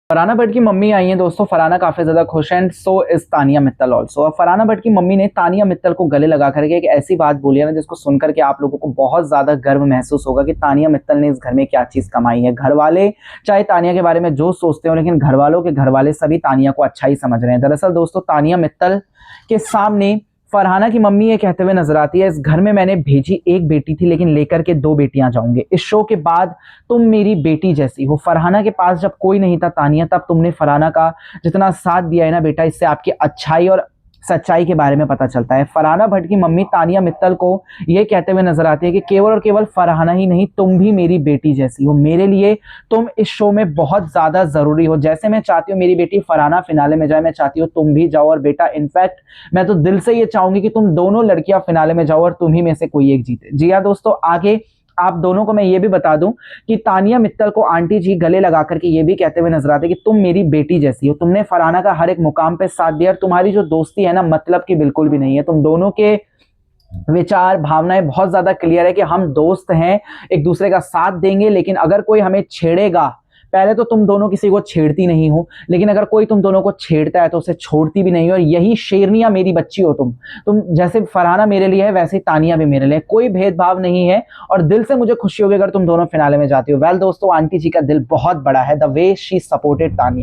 फरहाना भट्ट की मम्मी आई हैं दोस्तों। फरहाना काफी ज्यादा खुश हैं, so is Tania Mittal also. अब फरहाना भट्ट की मम्मी ने तानिया मित्तल को गले लगा करके एक ऐसी बात बोली है ना, जिसको सुनकर के आप लोगों को बहुत ज्यादा गर्व महसूस होगा कि तानिया मित्तल ने इस घर में क्या चीज कमाई है। घर वाले चाहे तानिया के बारे में जो सोचते हो, लेकिन घर वालों के घर वाले सभी तानिया को अच्छा ही समझ रहे हैं। दरअसल दोस्तों, तानिया मित्तल के सामने फरहाना की मम्मी ये कहते हुए नजर आती है, इस घर में मैंने भेजी एक बेटी थी, लेकिन लेकर के दो बेटियां जाऊंगी। इस शो के बाद तुम मेरी बेटी जैसी हो। फरहाना के पास जब कोई नहीं था तानिया, तब तुमने फरहाना का जितना साथ दिया है ना बेटा, इससे आपकी अच्छाई और सच्चाई के बारे में पता चलता है। फरहाना भट्ट की मम्मी तानिया मित्तल को यह कहते हुए नजर आती है कि केवल और केवल फरहाना ही नहीं, तुम भी मेरी बेटी जैसी हो। मेरे लिए तुम इस शो में बहुत ज्यादा जरूरी हो। जैसे मैं चाहती हूँ मेरी बेटी फरहाना फिनाले में जाए, मैं चाहती हूँ तुम भी जाओ। और बेटा, इनफैक्ट मैं तो दिल से ये चाहूंगी कि तुम दोनों लड़कियां फिनाले में जाओ और तुम ही में से कोई एक जीते। जी हाँ दोस्तों, आगे आप दोनों को मैं ये भी बता दूं कि तानिया मित्तल को आंटी जी गले लगा करके ये भी कहते हुए नजर आते कि तुम मेरी बेटी जैसी हो। तुमने फरहाना का हर एक मुकाम पे साथ दिया, और तुम्हारी जो दोस्ती है ना, मतलब की बिल्कुल भी नहीं है। तुम दोनों के विचार भावनाएं बहुत ज्यादा क्लियर है कि हम दोस्त हैं, एक दूसरे का साथ देंगे, लेकिन अगर कोई हमें छेड़ेगा, पहले तो तुम दोनों किसी को छेड़ती नहीं हो, लेकिन अगर कोई तुम दोनों को छेड़ता है तो उसे छोड़ती भी नहीं हो। और यही शेरनिया मेरी बच्ची हो तुम जैसे फरहाना मेरे लिए है, वैसे ही तानिया भी मेरे लिए। कोई भेदभाव नहीं है, और दिल से मुझे खुशी होगी अगर तुम दोनों फिनाले में जाती हो। वेल दोस्तों, आंटी जी का दिल बहुत बड़ा है, the way she supported Tania.